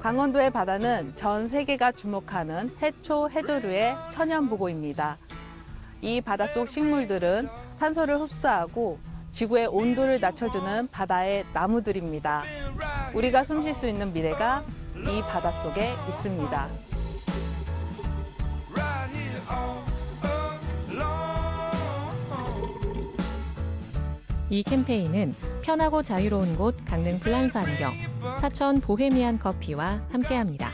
강원도의 바다는 전 세계가 주목하는 해초, 해조류의 천연보고입니다. 이 바닷속 식물들은 탄소를 흡수하고 지구의 온도를 낮춰주는 바다의 나무들입니다. 우리가 숨 쉴 수 있는 미래가 이 바닷속에 있습니다. 이 캠페인은 편하고 자유로운 곳 강릉 플란스 안경, 사천 보헤미안 커피와 함께합니다.